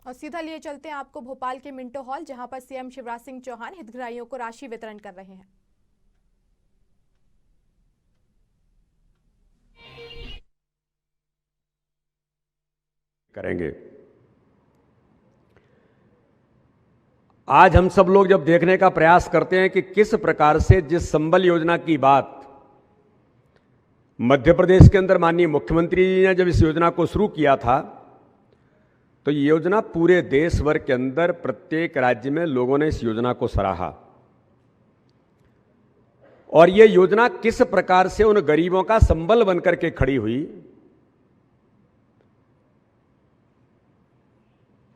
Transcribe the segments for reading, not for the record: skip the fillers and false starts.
और सीधा लिए चलते हैं आपको भोपाल के मिंटो हॉल, जहां पर सीएम शिवराज सिंह चौहान हितग्राहियों को राशि वितरण कर रहे हैं। करेंगे। आज हम सब लोग जब देखने का प्रयास करते हैं कि किस प्रकार से जिस संबल योजना की बात मध्य प्रदेश के अंदर माननीय मुख्यमंत्री जी ने जब इस योजना को शुरू किया था, तो ये योजना पूरे देश भर के अंदर प्रत्येक राज्य में लोगों ने इस योजना को सराहा। और ये योजना किस प्रकार से उन गरीबों का संबल बनकर के खड़ी हुई,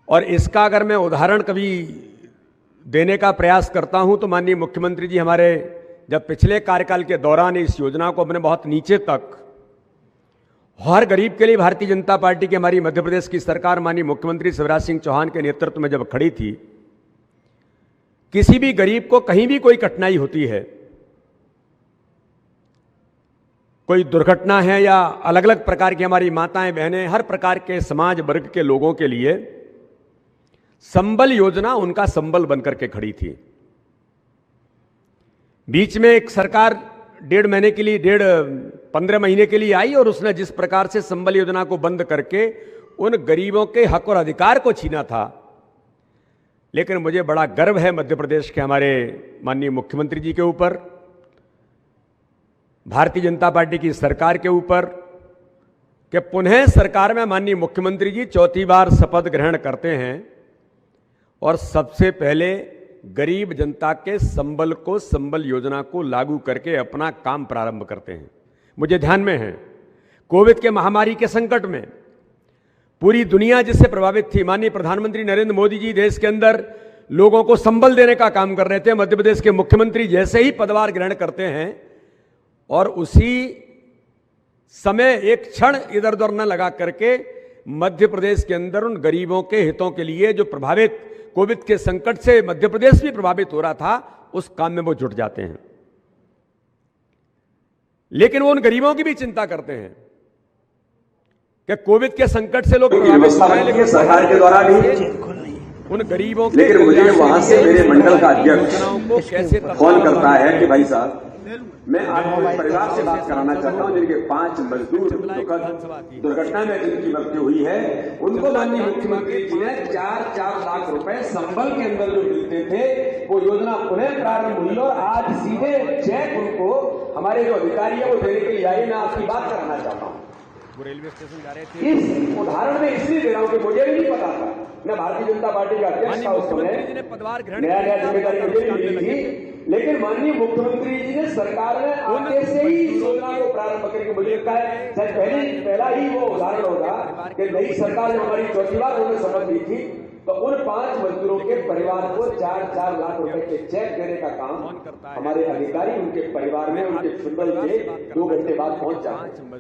और इसका अगर मैं उदाहरण कभी देने का प्रयास करता हूं तो माननीय मुख्यमंत्री जी हमारे जब पिछले कार्यकाल के दौरान इस योजना को अपने बहुत नीचे तक हर गरीब के लिए भारतीय जनता पार्टी की हमारी मध्य प्रदेश की सरकार माननीय मुख्यमंत्री शिवराज सिंह चौहान के नेतृत्व में जब खड़ी थी, किसी भी गरीब को कहीं भी कोई कठिनाई होती है, कोई दुर्घटना है या अलग अलग प्रकार की हमारी माताएं बहनें, हर प्रकार के समाज वर्ग के लोगों के लिए संबल योजना उनका संबल बनकर के खड़ी थी। बीच में एक सरकार 15 महीने के लिए आई और उसने जिस प्रकार से संबल योजना को बंद करके उन गरीबों के हक और अधिकार को छीना था, लेकिन मुझे बड़ा गर्व है मध्य प्रदेश के हमारे माननीय मुख्यमंत्री जी के ऊपर, भारतीय जनता पार्टी की सरकार के ऊपर, कि पुनः सरकार में माननीय मुख्यमंत्री जी चौथी बार शपथ ग्रहण करते हैं और सबसे पहले गरीब जनता के संबल योजना को लागू करके अपना काम प्रारंभ करते हैं। मुझे ध्यान में है, कोविड के महामारी के संकट में पूरी दुनिया जिससे प्रभावित थी, माननीय प्रधानमंत्री नरेंद्र मोदी जी देश के अंदर लोगों को संबल देने का काम कर रहे थे। मध्य प्रदेश के मुख्यमंत्री जैसे ही पदभार ग्रहण करते हैं और उसी समय एक क्षण इधर उधर न लगा करके मध्य प्रदेश के अंदर उन गरीबों के हितों के लिए, जो प्रभावित कोविड के संकट से मध्य प्रदेश भी प्रभावित हो रहा था, उस काम में वो जुट जाते हैं। लेकिन वो उन गरीबों की भी चिंता करते हैं कि कोविड के संकट से लोग प्रभावित हो रहे हैं, लेकिन सरकार के द्वारा भी उन गरीबों के, लेकिन मुझे वहां से मेरे मंडल का अध्यक्ष फोन करता है कि भाई साहब, मैं आपके परिवार से बात कराना चाहता हूं जिनके 5 मजदूर दुर्घटना में जिनकी मृत्यु हुई है, उनको माननीय मुख्यमंत्री जी ने 4-4 लाख रुपए संबल के अंदर जो मिलते थे, वो योजना पुनः प्रारंभ हुई और आज सीधे चेक उनको हमारे जो अधिकारी है वो देने के लिए आए। मैं आपकी बात कराना चाहता हूँ। वो रेलवे स्टेशन जा रहे थे। इस उदाहरण में इसलिए दे रहा हूं कि मुझे भी नहीं पता था, मैं भारतीय जनता पार्टी का अध्यक्ष था उस समय, नया जिम्मेदारी मुझे भी मिली थी, लेकिन माननीय मुख्यमंत्री जी ने सरकार ने आगे से ही इस योजना को प्रारंभ करके, मुझे लगता है शायद पहला ही वो उदाहरण होगा कि नई सरकार जब हमारी चौथी बार उन्होंने शपथ ली थी, तो उन 5 मजदूरों के परिवार को 4-4 लाख रुपए के चेक देने का काम हमारे अधिकारी उनके परिवार में उनके फिंडल के 2 घंटे बाद पहुंच जाते हैं।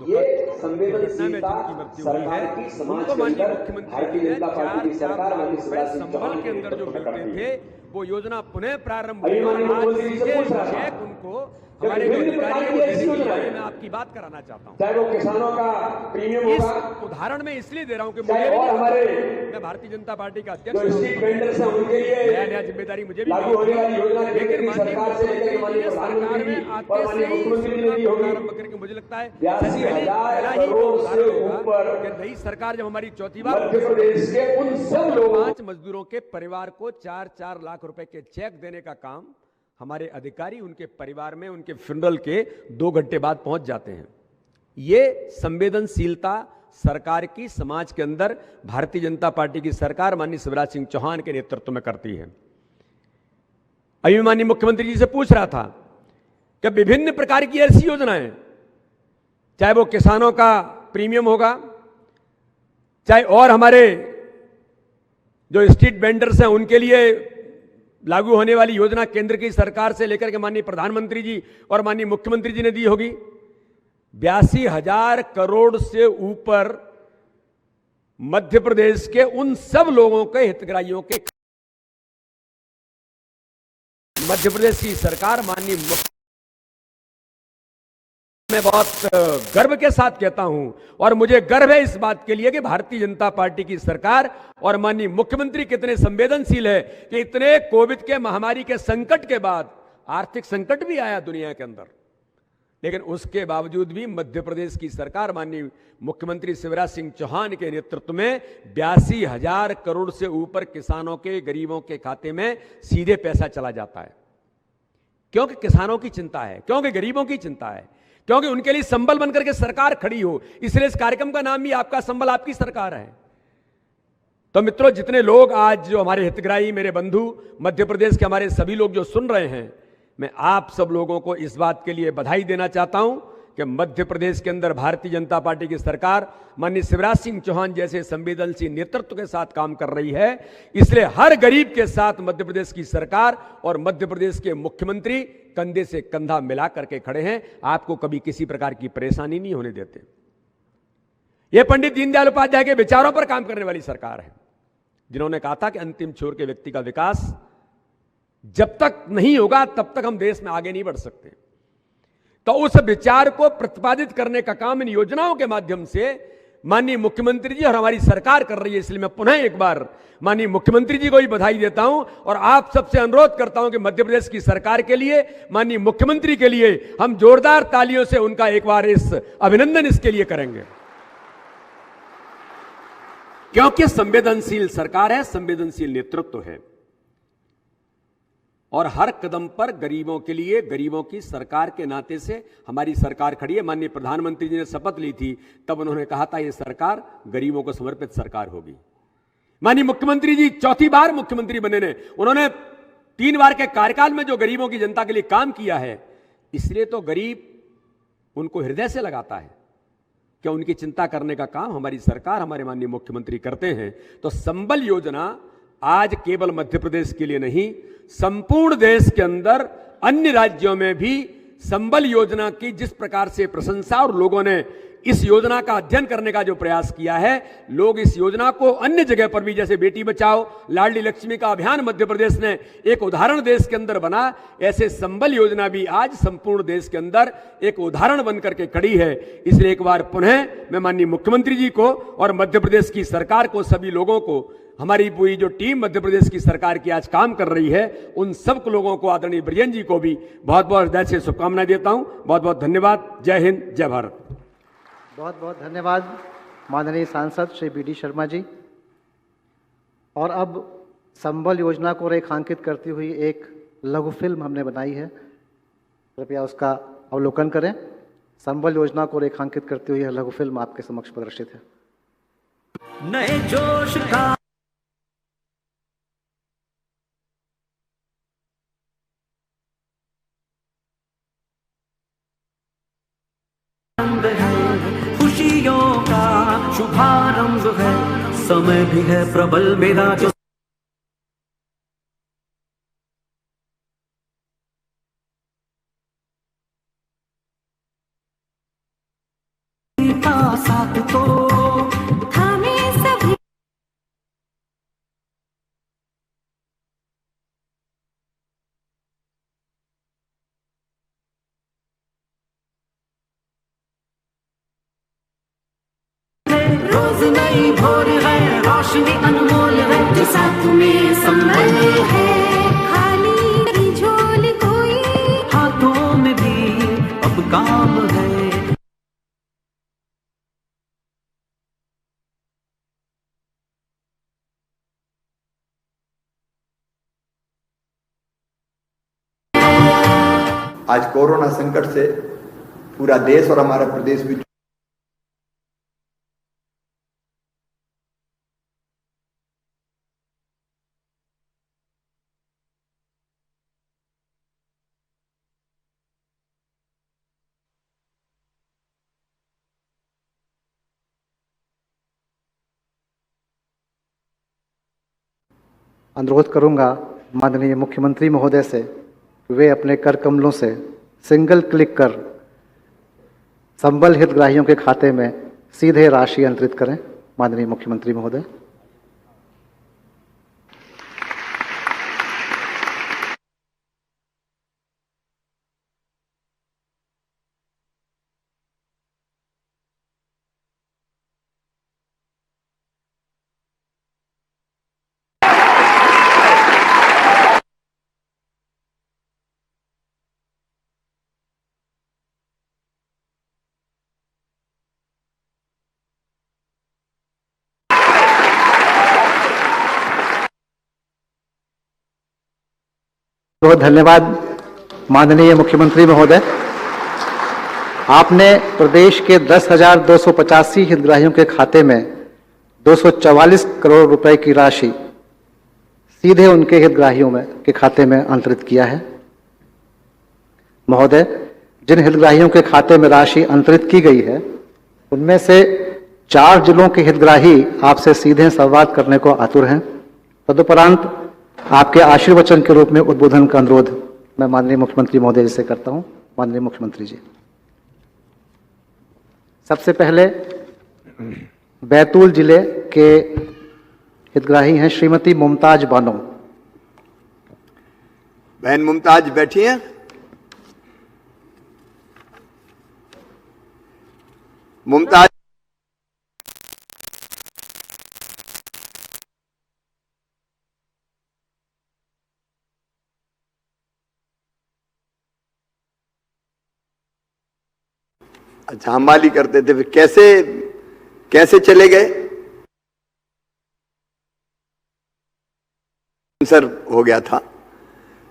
ये संवेदनशीलता सरकार की समाज के अंदर भारतीय जनता पार्टी की सरकार माननीय शिवराज सिंह चौहान के अंदर जो मिलते थे, वो योजना पुनः प्रारंभ हुई। चेक उनको हमारे अधिकारी को देने के लिए मैं आपकी बात कराना चाहता हूं। चाहे वो किसानों का प्रीमियम होगा, उदाहरण में इसलिए दे रहा हूं कि मुझे और हमारे मैं भारतीय जनता पार्टी का अध्यक्ष, स्ट्रीट वेंडर्स हैं उनके लिए नया जिम्मेदारी मुझे भी लागू होने वाली योजना केंद्र सरकार से लेकर माननीय प्रधानमंत्री और माननीय मुख्यमंत्री जी ने दी होगी। मुझे लगता है 82,000 करोड़ से ऊपर नई सरकार जब हमारी चौथी बार मध्य प्रदेश के उन सब लोगों 5 मजदूरों के परिवार को 4-4 लाख रुपए के चेक देने का काम हमारे अधिकारी उनके परिवार में उनके फ्यूनरल के 2 घंटे बाद पहुंच जाते हैं। ये संवेदनशीलता सरकार की समाज के अंदर भारतीय जनता पार्टी की सरकार माननीय शिवराज सिंह चौहान के नेतृत्व में करती है। अभी माननीय मुख्यमंत्री जी से पूछ रहा था कि विभिन्न प्रकार की ऐसी योजनाएं, चाहे वो किसानों का प्रीमियम होगा, चाहे और हमारे जो स्ट्रीट वेंडर्स हैं उनके लिए लागू होने वाली योजना केंद्र की सरकार से लेकर के माननीय प्रधानमंत्री जी और माननीय मुख्यमंत्री जी ने दी होगी, 82,000 करोड़ से ऊपर मध्य प्रदेश के उन सब लोगों के हितग्राहियों के मध्य प्रदेश की सरकार माननीय मैं बहुत गर्व के साथ कहता हूं और मुझे गर्व है इस बात के लिए कि भारतीय जनता पार्टी की सरकार और माननीय मुख्यमंत्री कितने संवेदनशील है कि इतने कोविड के महामारी के संकट के बाद आर्थिक संकट भी आया दुनिया के अंदर, लेकिन उसके बावजूद भी मध्य प्रदेश की सरकार माननीय मुख्यमंत्री शिवराज सिंह चौहान के नेतृत्व में 82,000 करोड़ से ऊपर किसानों के, गरीबों के खाते में सीधे पैसा चला जाता है। क्योंकि किसानों की चिंता है, क्योंकि गरीबों की चिंता है, क्योंकि उनके लिए संबल बनकर के सरकार खड़ी हो, इसलिए इस कार्यक्रम का नाम भी आपका संबल आपकी सरकार है। तो मित्रों, जितने लोग आज जो हमारे हितग्राही, मेरे बंधु, मध्य प्रदेश के हमारे सभी लोग जो सुन रहे हैं, मैं आप सब लोगों को इस बात के लिए बधाई देना चाहता हूं कि मध्य प्रदेश के अंदर भारतीय जनता पार्टी की सरकार माननीय शिवराज सिंह चौहान जैसे संवेदनशील नेतृत्व के साथ काम कर रही है। इसलिए हर गरीब के साथ मध्य प्रदेश की सरकार और मध्य प्रदेश के मुख्यमंत्री कंधे से कंधा मिला करके खड़े हैं, आपको कभी किसी प्रकार की परेशानी नहीं होने देते। यह पंडित दीनदयाल उपाध्याय के विचारों पर काम करने वाली सरकार है, जिन्होंने कहा था कि अंतिम छोर के व्यक्ति का विकास जब तक नहीं होगा तब तक हम देश में आगे नहीं बढ़ सकते। तो उस विचार को प्रतिपादित करने का काम इन योजनाओं के माध्यम से माननीय मुख्यमंत्री जी और हमारी सरकार कर रही है। इसलिए मैं पुनः एक बार माननीय मुख्यमंत्री जी को भी बधाई देता हूं और आप सबसे अनुरोध करता हूं कि मध्य प्रदेश की सरकार के लिए, माननीय मुख्यमंत्री के लिए हम जोरदार तालियों से उनका एक बार इस अभिनंदन इसके लिए करेंगे, क्योंकि संवेदनशील सरकार है, संवेदनशील नेतृत्व है और हर कदम पर गरीबों के लिए, गरीबों की सरकार के नाते से हमारी सरकार खड़ी है। माननीय प्रधानमंत्री जी ने शपथ ली थी, तब उन्होंने कहा था ये सरकार गरीबों को समर्पित सरकार होगी। माननीय मुख्यमंत्री जी चौथी बार मुख्यमंत्री बने ने, उन्होंने 3 बार के कार्यकाल में जो गरीबों की जनता के लिए काम किया है, इसलिए तो गरीब उनको हृदय से लगाता है कि उनकी चिंता करने का काम हमारी सरकार, हमारे माननीय मुख्यमंत्री करते हैं। तो संबल योजना आज केवल मध्य प्रदेश के लिए नहीं, संपूर्ण देश के अंदर अन्य राज्यों में भी संबल योजना की जिस प्रकार से प्रशंसा और लोगों ने इस योजना का अध्ययन करने का जो प्रयास किया है, लोग इस योजना को अन्य जगह पर भी, जैसे बेटी बचाओ, लाडली लक्ष्मी का अभियान मध्य प्रदेश ने एक उदाहरण देश के अंदर बना, ऐसे संबल योजना भी आज संपूर्ण देश के अंदर एक उदाहरण बनकर के खड़ी है। इसलिए एक बार पुनः मैं माननीय मुख्यमंत्री जी को और मध्य प्रदेश की सरकार को, सभी लोगों को, हमारी पूरी जो टीम मध्य प्रदेश की सरकार की आज काम कर रही है, उन सब लोगों को, आदरणीय ब्रिजेन जी को भी बहुत बहुत हृदय से शुभकामनाएं देता हूं। बहुत बहुत धन्यवाद। जय हिंद, जय भारत। बहुत बहुत धन्यवाद माननीय सांसद श्री बी.डी. शर्मा जी। और अब संबल योजना को रेखांकित करती हुई एक लघु फिल्म हमने बनाई है, कृपया उसका अवलोकन करें। संबल योजना को रेखांकित करती हुई यह लघु फिल्म आपके समक्ष प्रदर्शित है। नए जोश का खुशियों का शुभारंभ है, समय भी है प्रबल मेरा जो साथ तो थामे सभी रोज नई भोर है, रोशनी अनमोल है, जो साथ में संबल है, खाली झोली कोई हाथों में भी अब काम है। आज कोरोना संकट से पूरा देश और हमारा प्रदेश भी अनुरोध करूंगा माननीय मुख्यमंत्री महोदय से, वे अपने कर कमलों से सिंगल क्लिक कर संबल हितग्राहियों के खाते में सीधे राशि अंतरित करें। माननीय मुख्यमंत्री महोदय। बहुत धन्यवाद माननीय मुख्यमंत्री महोदय। आपने प्रदेश के 10,285 हितग्राहियों के खाते में 244 करोड़ रुपए की राशि सीधे उनके हितग्राहियों में के खाते में अंतरित किया है। महोदय, जिन हितग्राहियों के खाते में राशि अंतरित की गई है उनमें से 4 जिलों के हितग्राही आपसे सीधे संवाद करने को आतुर हैं। तदुपरांत आपके आशीर्वचन के रूप में उद्बोधन का अनुरोध मैं माननीय मुख्यमंत्री महोदय से करता हूं। माननीय मुख्यमंत्री जी, सबसे पहले बैतूल जिले के हितग्राही हैं श्रीमती मुमताज बानो। बहन मुमताज बैठी हैं। मुमताज, अच्छा हम माली करते थे, फिर कैसे चले गए? कैंसर हो गया था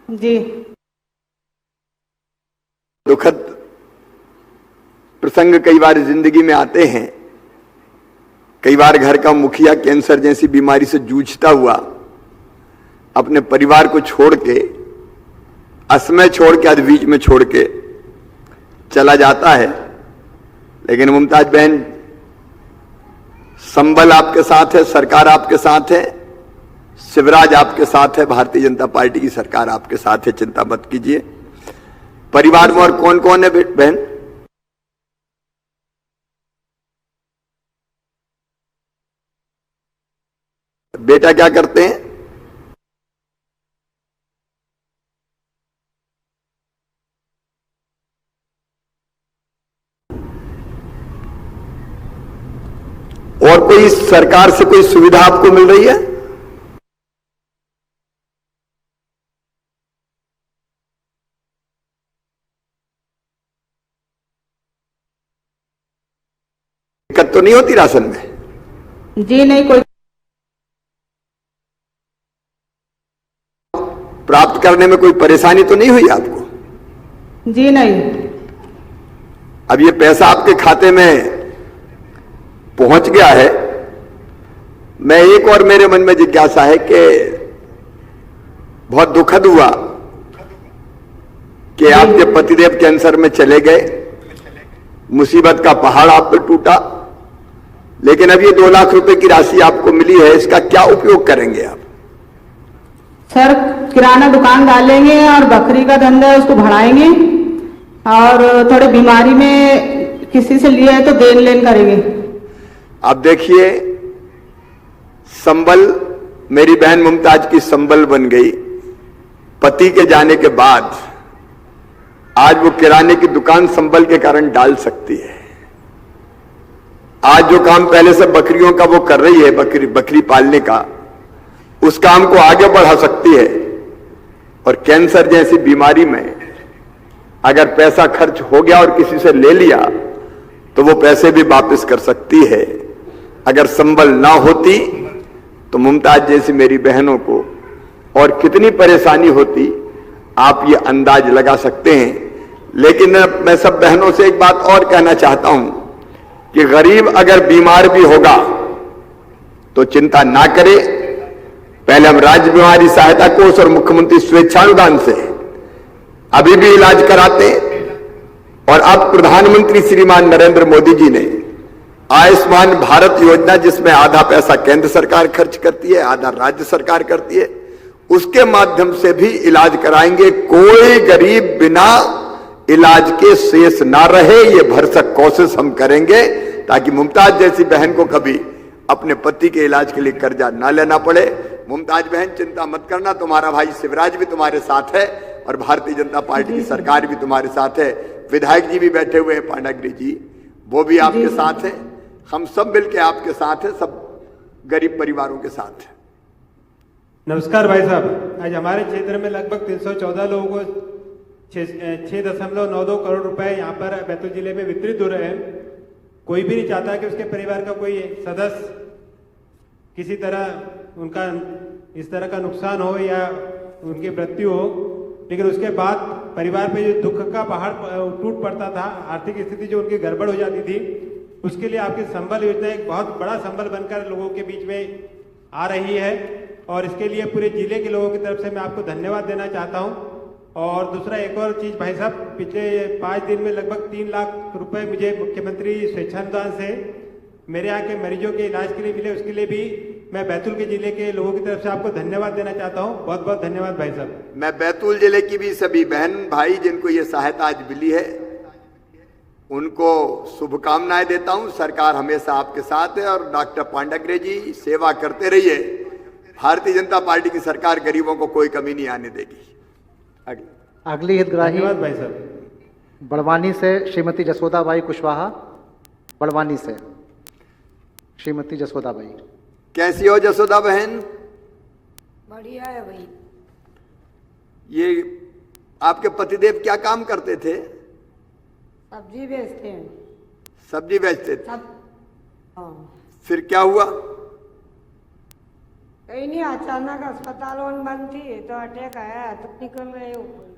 जी। दुखद प्रसंग कई बार जिंदगी में आते हैं। कई बार घर का मुखिया कैंसर जैसी बीमारी से जूझता हुआ अपने परिवार को छोड़ के, असमय छोड़ के, आधे बीच में छोड़ के चला जाता है। लेकिन मुमताज बहन, संबल आपके साथ है, सरकार आपके साथ है, शिवराज आपके साथ है, भारतीय जनता पार्टी की सरकार आपके साथ है, चिंता मत कीजिए। परिवार में और कौन कौन है बहन? बेटा क्या करते हैं? और कोई सरकार से कोई सुविधा आपको मिल रही है? दिक्कत तो नहीं होती राशन में? जी नहीं, कोई प्राप्त करने में कोई परेशानी तो नहीं हुई आपको? जी नहीं। अब ये पैसा आपके खाते में पहुंच गया है। मैं एक और मेरे मन में जिज्ञासा है कि बहुत दुखद हुआ कि आपके पतिदेव कैंसर में चले गए, मुसीबत का पहाड़ आप पर टूटा, लेकिन अब ये 2 लाख रुपए की राशि आपको मिली है, इसका क्या उपयोग करेंगे आप? सर, किराना दुकान डालेंगे और बकरी का धंधा है उसको बढ़ाएंगे, और थोड़ी बीमारी में किसी से लिया है तो देन लेन करेंगे। आप देखिए, संबल मेरी बहन मुमताज की संबल बन गई। पति के जाने के बाद आज वो किराने की दुकान संबल के कारण डाल सकती है। आज जो काम पहले से बकरियों का वो कर रही है, बकरी पालने का, उस काम को आगे बढ़ा सकती है। और कैंसर जैसी बीमारी में अगर पैसा खर्च हो गया और किसी से ले लिया तो वो पैसे भी वापस कर सकती है। अगर संबल ना होती तो मुमताज जैसी मेरी बहनों को और कितनी परेशानी होती, आप ये अंदाज लगा सकते हैं। लेकिन मैं सब बहनों से एक बात और कहना चाहता हूं कि गरीब अगर बीमार भी होगा तो चिंता ना करे। पहले हम राज्य बीमारी सहायता कोष और मुख्यमंत्री स्वेच्छानुदान से अभी भी इलाज कराते, और अब प्रधानमंत्री श्रीमान नरेंद्र मोदी जी ने आयुष्मान भारत योजना, जिसमें आधा पैसा केंद्र सरकार खर्च करती है, आधा राज्य सरकार करती है, उसके माध्यम से भी इलाज कराएंगे। कोई गरीब बिना इलाज के शेष ना रहे, ये भरसक कोशिश हम करेंगे ताकि मुमताज जैसी बहन को कभी अपने पति के इलाज के लिए कर्जा ना लेना पड़े। मुमताज बहन, चिंता मत करना, तुम्हारा भाई शिवराज भी तुम्हारे साथ है और भारतीय जनता पार्टी की सरकार भी तुम्हारे साथ है। विधायक जी भी बैठे हुए हैं, पांडागिरी जी, वो भी आपके साथ है। हम सब मिलकर आपके साथ हैं, सब गरीब परिवारों के साथ हैं। नमस्कार भाई साहब, आज हमारे क्षेत्र में लगभग 314 लोगों को 6.92 करोड़ रुपए यहाँ पर बैतूल जिले में वितरित हो रहे हैं। कोई भी नहीं चाहता कि उसके परिवार का कोई सदस्य किसी तरह उनका इस तरह का नुकसान हो या उनकी मृत्यु हो। लेकिन उसके बाद परिवार पे जो दुख का पहाड़ टूट पड़ता था, आर्थिक स्थिति जो उनकी गड़बड़ हो जाती थी, उसके लिए आपकी संबल योजना एक बहुत बड़ा संबल बनकर लोगों के बीच में आ रही है और इसके लिए पूरे जिले के लोगों की तरफ से मैं आपको धन्यवाद देना चाहता हूं। और दूसरा एक और चीज भाई साहब, पिछले 5 दिन में लगभग 3 लाख रुपए मुझे मुख्यमंत्री स्वेच्छानुदान से मेरे यहाँ के मरीजों के इलाज के लिए मिले, उसके लिए भी मैं बैतूल के जिले के लोगों की तरफ से आपको धन्यवाद देना चाहता हूँ। बहुत बहुत धन्यवाद भाई साहब। मैं बैतूल जिले की भी सभी बहन भाई जिनको ये सहायता आज मिली है उनको शुभकामनाएं देता हूं। सरकार हमेशा आपके साथ है और डॉक्टर पांडेय जी सेवा करते रहिए। भारतीय जनता पार्टी की सरकार गरीबों को कोई कमी नहीं आने देगी। अगली हितग्राही धन्यवाद भाई साहब। बड़वानी से श्रीमती जसोदाबाई कुशवाहा। बड़वानी से श्रीमती जसोदाबाई। कैसी हो जसोदा बहन? बढ़िया है भाई। ये आपके पतिदेव क्या काम करते थे? सब्जी बेचते हैं। सब्जी बेचते थे। हाँ। फिर क्या हुआ? कहीं नहीं, अचानक अस्पताल बंद थी तो अटैक आया तो निकल गए ऊपर।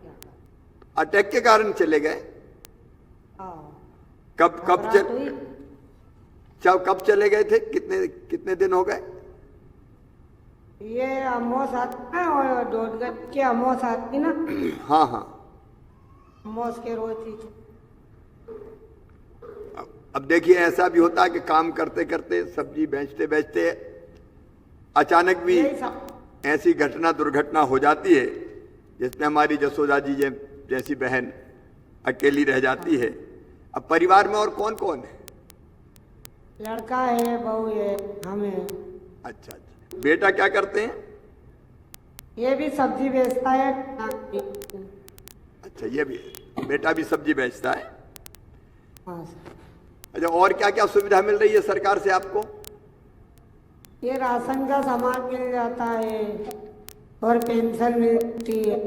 अटैक के कारण चले गए? कब चले गए थे? कितने दिन हो गए? ये अमोस आती ना, और डोडगंज की अमोस आती ना। हाँ हाँ, अमोस के रोज थी। अब देखिए ऐसा भी होता है कि काम करते करते सब्जी बेचते बेचते अचानक भी ऐसी घटना दुर्घटना हो जाती है जिसमें हमारी जसोदा जी जैसी बहन अकेली रह जाती है। अब परिवार में और कौन कौन है? लड़का है, बहू है, हम है। अच्छा अच्छा। बेटा क्या करते हैं? ये भी सब्जी बेचता है। अच्छा, ये भी बेटा भी सब्जी बेचता है। हाँ। अच्छा, और क्या क्या सुविधा मिल रही है सरकार से आपको? ये राशन का सामान मिल जाता है और पेंशन मिलती है।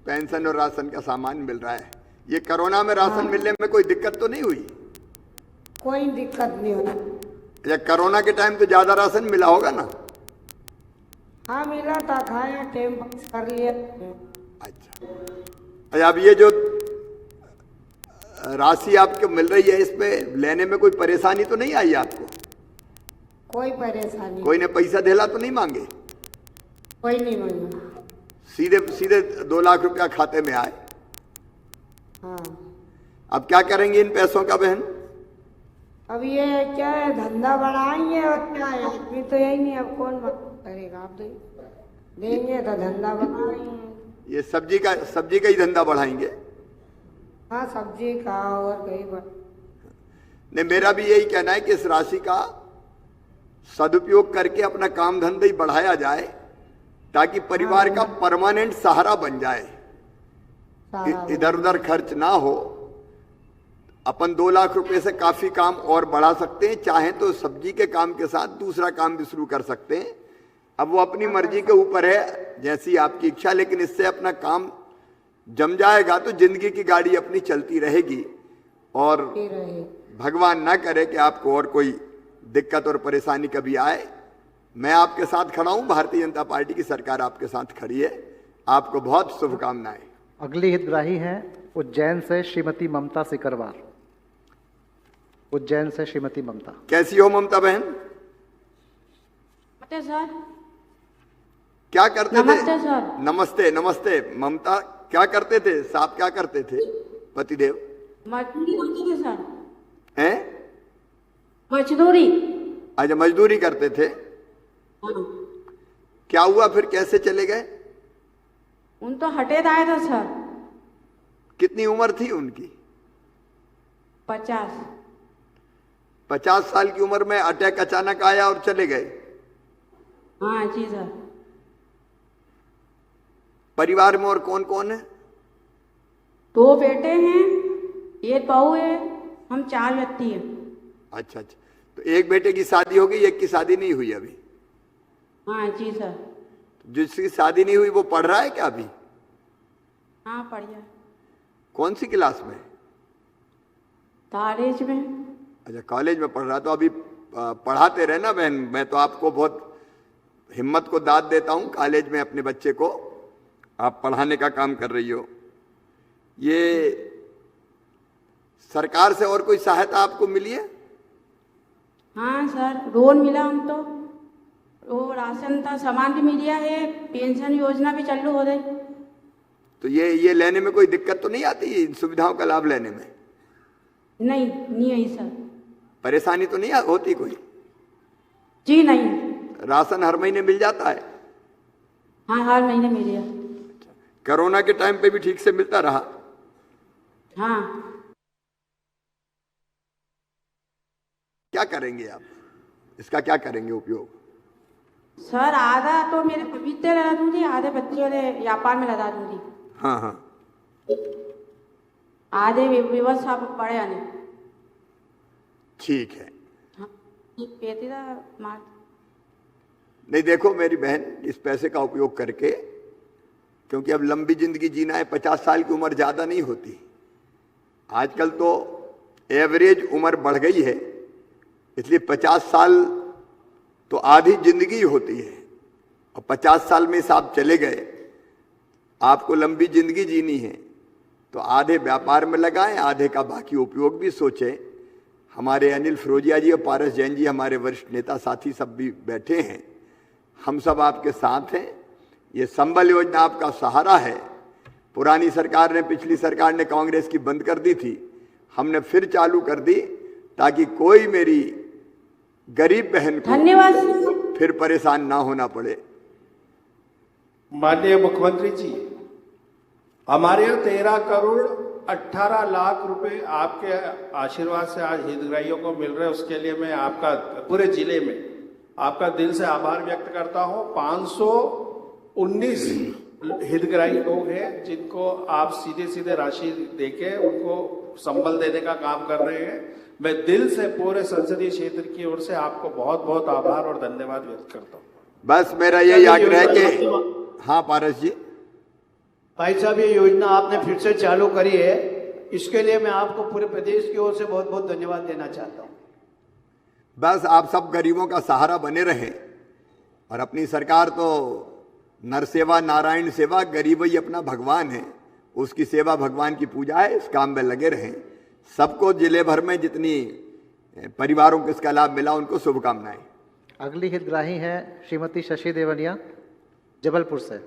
पेंशन और राशन का सामान मिल रहा है। ये कोरोना में राशन मिलने में कोई दिक्कत तो नहीं हुई? कोई दिक्कत नहीं हुई। अच्छा, कोरोना के टाइम तो ज्यादा राशन मिला होगा ना? हाँ मिला था, खाया, टाइम पास कर लिया। अच्छा, अब ये जो राशि आपको मिल रही है इसमें लेने में कोई परेशानी तो नहीं आई आपको? कोई परेशानी। कोई ने पैसा धेला तो नहीं मांगे? कोई नहीं मांगा। सीधे सीधे 2 लाख रुपया खाते में आए। हाँ। अब क्या करेंगे इन पैसों का बहन? अब ये क्या है, धंधा बढ़ाएंगे और क्या है, आदमी तो यही नहीं, अब कौन करेगा? आप देंगे तो धंधा बढ़ाएंगे। ये सब्जी का ही धंधा बढ़ाएंगे? हाँ, सब्जी का और कहीं नहीं, मेरा भी यही कहना है कि इस राशि का सदुपयोग करके अपना काम धंधा ही बढ़ाया जाए ताकि परिवार का परमानेंट सहारा बन जाए। इधर उधर खर्च ना हो। अपन 2 लाख रुपए से काफी काम और बढ़ा सकते हैं। चाहें तो सब्जी के काम के साथ दूसरा काम भी शुरू कर सकते हैं। अब वो अपनी मर्जी के ऊपर है, जैसी आपकी इच्छा, लेकिन इससे अपना काम जम जाएगा तो जिंदगी की गाड़ी अपनी चलती रहेगी और भगवान ना करे कि आपको और कोई दिक्कत और परेशानी कभी आए। मैं आपके साथ खड़ा हूं। भारतीय जनता पार्टी की सरकार आपके साथ खड़ी है। आपको बहुत शुभकामनाएं। अगली हितग्राही है उज्जैन से श्रीमती ममता सिकरवार। उज्जैन से श्रीमती ममता। कैसी हो ममता बहन? नमस्ते सर। क्या करते थे? नमस्ते सर। नमस्ते नमस्ते। ममता क्या करते थे? साहब क्या करते थे पतिदेव? मजदूरी करते थे सर। हैं? मजदूरी। अच्छा, मजदूरी करते थे। क्या हुआ फिर, कैसे चले गए? उन तो हटे आए थे सर। कितनी उम्र थी उनकी? 50। 50 साल की उम्र में अटैक अचानक आया और चले गए? हाँ जी सर। परिवार में और कौन कौन है? 2 बेटे हैं, 1 बहू है, हम 4 व्यक्ति हैं। अच्छा अच्छा, तो एक बेटे की शादी हो गई, एक की शादी नहीं हुई अभी? हाँ जी सर। जिसकी शादी नहीं हुई वो पढ़ रहा है क्या अभी? हाँ बढ़िया। कौन सी क्लास में? कॉलेज में। अच्छा, कॉलेज में पढ़ रहा। तो अभी पढ़ाते रहना बहन। मैं तो आपको बहुत हिम्मत को दाद देता हूँ कॉलेज में अपने बच्चे को आप पढ़ाने का काम कर रही हो। ये सरकार से और कोई सहायता आपको मिली है? हाँ सर, लोन मिला हमको, वो राशन था, सामान भी मिल गया है, पेंशन योजना भी चालू हो गई। तो ये लेने में कोई दिक्कत तो नहीं आती, इन सुविधाओं का लाभ लेने में? नहीं आई सर। परेशानी तो नहीं होती कोई? जी नहीं। राशन हर महीने मिल जाता है? हाँ, हर महीने मिल गया। कोरोना के टाइम पे भी ठीक से मिलता रहा? हाँ। क्या करेंगे आप इसका, क्या करेंगे उपयोग? सर आधा तो मेरे पपीते लगा दूंगी, आधे बच्चे वाले व्यापार में लगा दूंगी। हाँ, आधे व्यवस्था पड़े आने। ठीक है। हाँ, मार। नहीं, देखो मेरी बहन, इस पैसे का उपयोग करके, क्योंकि अब लंबी जिंदगी जीना है, 50 साल की उम्र ज्यादा नहीं होती। आजकल तो एवरेज उम्र बढ़ गई है, इसलिए 50 साल तो आधी जिंदगी होती है, और 50 साल में साहब चले गए, आपको लंबी जिंदगी जीनी है तो आधे व्यापार में लगाएं, आधे का बाकी उपयोग भी सोचें। हमारे अनिल फिरोजिया जी और पारस जैन जी, हमारे वरिष्ठ नेता साथी सब भी बैठे हैं, हम सब आपके साथ हैं। ये संबल योजना आपका सहारा है। पुरानी सरकार ने, पिछली सरकार ने कांग्रेस की बंद कर दी थी, हमने फिर चालू कर दी, ताकि कोई मेरी गरीब बहन को धन्यवाद फिर परेशान ना होना पड़े। माननीय मुख्यमंत्री जी, हमारे यहाँ 13 करोड़ 18 लाख रुपए आपके आशीर्वाद से आज हितग्राहियों को मिल रहे हैं। उसके लिए मैं आपका पूरे जिले में आपका दिल से आभार व्यक्त करता हूँ। 519 हितग्राही लोग हैं जिनको आप सीधे सीधे राशि देके उनको संबल देने का काम कर रहे हैं। मैं दिल से पूरे संसदीय क्षेत्र की ओर से आपको बहुत बहुत आभार और धन्यवाद व्यक्त करता हूँ। बस मेरा यही आग्रह है कि, हाँ पारस जी। भाई साहब, ये योजना आपने फिर से चालू करी है, इसके लिए मैं आपको पूरे प्रदेश की ओर से बहुत बहुत धन्यवाद देना चाहता हूँ। बस आप सब गरीबों का सहारा बने रहें, और अपनी सरकार तो नर सेवा नारायण सेवा, गरीब ही अपना भगवान है, उसकी सेवा भगवान की पूजा है, इस काम में लगे रहें। सबको जिले भर में जितनी परिवारों को इसका लाभ मिला, उनको शुभकामनाएं। अगली हितग्राही है श्रीमती शशि देवनिया, जबलपुर से।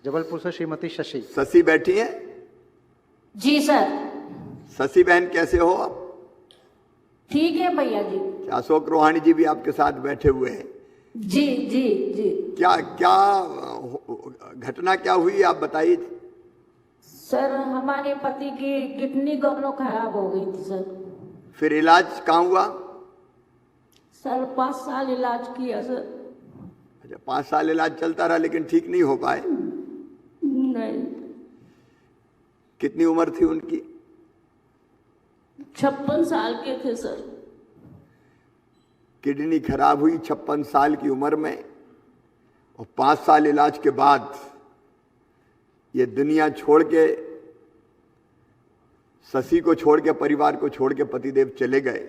जबलपुर से श्रीमती शशि। शशि बैठी हैं? जी सर। शशि बहन कैसे हो आप? ठीक है भैया जी। अशोक रोहानी जी भी आपके साथ बैठे हुए हैं। जी जी जी। क्या क्या घटना क्या हुई, आप बताइए। सर, हमारे पति की किडनी दोनों खराब हो गई थी सर। फिर इलाज कहाँ हुआ? सर 5 साल इलाज किया सर। अच्छा, 5 साल इलाज चलता रहा, लेकिन ठीक नहीं हो पाए? नहीं। कितनी उम्र थी उनकी? 56 साल के थे सर। किडनी खराब हुई 56 साल की उम्र में, और 5 साल इलाज के बाद ये दुनिया छोड़ के, शशि को छोड़ के, परिवार को छोड़ के पतिदेव चले गए।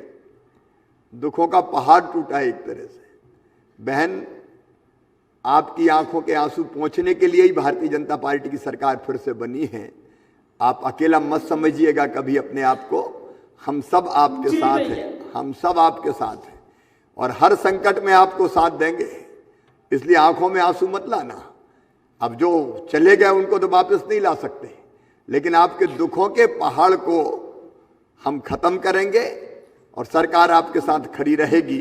दुखों का पहाड़ टूटा है एक तरह से। बहन, आपकी आंखों के आंसू पोंछने के लिए ही भारतीय जनता पार्टी की सरकार फिर से बनी है। आप अकेला मत समझिएगा कभी अपने आप को, हम सब आपके साथ हैं, हम सब आपके साथ हैं, और हर संकट में आपको साथ देंगे। इसलिए आंखों में आंसू मत लाना। अब जो चले गए उनको तो वापस नहीं ला सकते, लेकिन आपके दुखों के पहाड़ को हम खत्म करेंगे, और सरकार आपके साथ खड़ी रहेगी।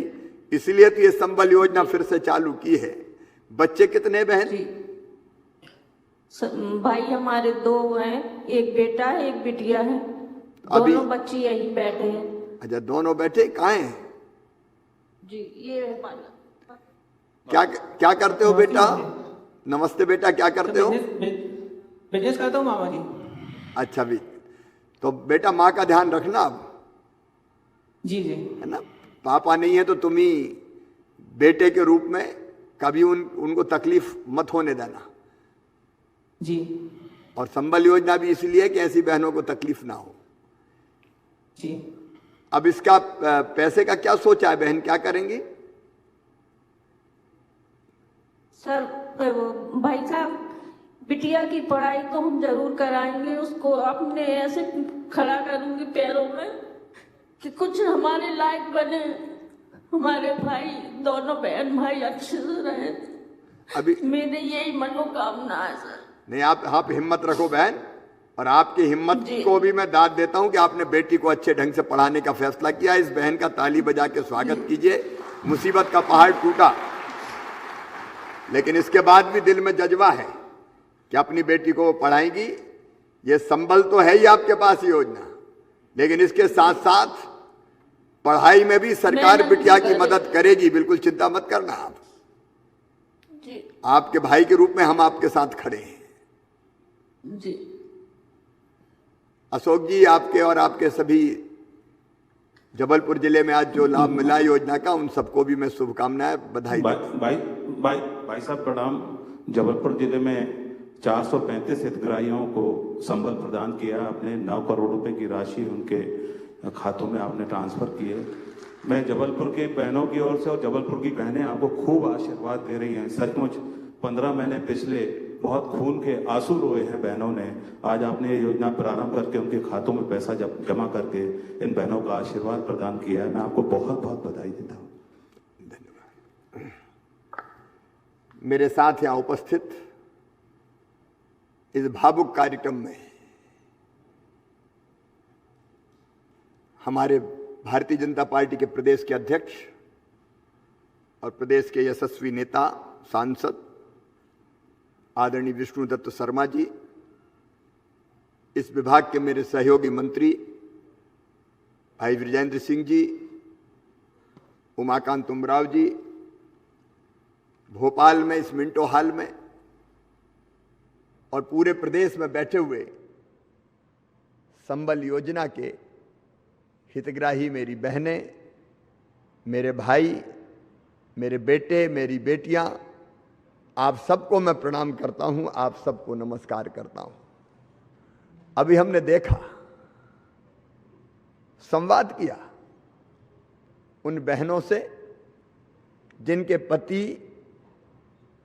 इसलिए तो ये संबल योजना फिर से चालू की है। बच्चे कितने बहन? भाई हमारे 2 हैं, एक बेटा है, एक बिटिया है। अभी दोनों बच्चे यहीं बैठे हैं। अच्छा, दोनों बैठे कहाँ हैं? जी, ये है। क्या करते हो बेटा? नमस्ते बेटा, क्या करते हो? बिजनेस करता हूँ मामा जी। अच्छा भी, तो बेटा माँ का ध्यान रखना अब। जी जी। है ना, पापा नहीं है तो तुम ही बेटे के रूप में कभी उनको तकलीफ मत होने देना जी। और संबल योजना भी इसलिए कि ऐसी बहनों को तकलीफ ना हो जी। अब इसका पैसे का क्या सोचा है बहन, क्या करेंगी? सर भाई साहब, बिटिया की पढ़ाई तो हम जरूर कराएंगे, उसको अपने ऐसे खड़ा करूंगी पैरों में कि कुछ हमारे लायक बने, हमारे भाई दोनों बहन भाई अच्छे से रहे। अभी मेरे यही मनोकामना है सर। नहीं, आप हिम्मत रखो बहन, और आपकी हिम्मत को भी मैं दाद देता हूं कि आपने बेटी को अच्छे ढंग से पढ़ाने का फैसला किया। इस बहन का ताली बजा के स्वागत कीजिए। मुसीबत का पहाड़ टूटा, लेकिन इसके बाद भी दिल में जज्बा है कि अपनी बेटी को वो पढ़ाएंगी। ये संबल तो है ही आपके पास योजना, लेकिन इसके साथ साथ पढ़ाई में भी सरकार बिटिया की मदद करेगी। बिल्कुल चिंता मत करना आप। आपके भाई के रूप में हम आपके साथ खड़े हैं जी। अशोक जी, आपके और आपके सभी जबलपुर जिले में आज जो लाभ मिला योजना का, उन सबको भी मैं शुभकामनाएं, बधाई। भाई साहब प्रणाम। जबलपुर जिले में 435 हितग्राहियों को संबल प्रदान किया आपने। 9 करोड़ रुपए की राशि उनके खातों में आपने ट्रांसफर किए। मैं जबलपुर के बहनों की ओर से, और जबलपुर की बहनें आपको खूब आशीर्वाद दे रही हैं। सचमुच 15 महीने पिछले बहुत खून के आंसू रोए हैं बहनों ने। आज आपने ये योजना प्रारंभ करके उनके खातों में पैसा जमा करके इन बहनों का आशीर्वाद प्रदान किया है। मैं आपको बहुत बहुत बधाई देता हूँ। धन्यवाद। मेरे साथ यहाँ उपस्थित इस भावुक कार्यक्रम में हमारे भारतीय जनता पार्टी के प्रदेश के अध्यक्ष और प्रदेश के यशस्वी नेता सांसद आदरणीय विष्णुदत्त शर्मा जी, इस विभाग के मेरे सहयोगी मंत्री भाई विजेंद्र सिंह जी, उमाकांत उमराव जी, भोपाल में इस मिंटो हॉल में और पूरे प्रदेश में बैठे हुए संबल योजना के हितग्राही मेरी बहनें, मेरे भाई, मेरे बेटे, मेरी बेटियां, आप सबको मैं प्रणाम करता हूं, आप सबको नमस्कार करता हूं। अभी हमने देखा, संवाद किया उन बहनों से जिनके पति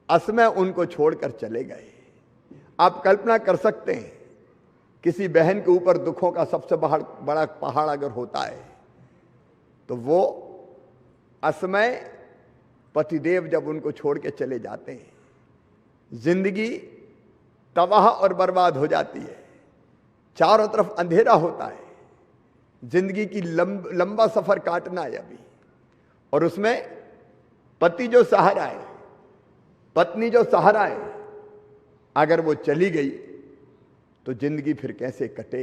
असमय उनको छोड़कर चले गए। आप कल्पना कर सकते हैं, किसी बहन के ऊपर दुखों का सबसे बड़ा पहाड़ अगर होता है तो वो असमय पतिदेव जब उनको छोड़ के चले जाते हैं, जिंदगी तबाह और बर्बाद हो जाती है। चारों तरफ अंधेरा होता है, जिंदगी की लंबा सफर काटना है अभी, और उसमें पति जो सहारा है, पत्नी जो सहारा है, अगर वो चली गई तो जिंदगी फिर कैसे कटे।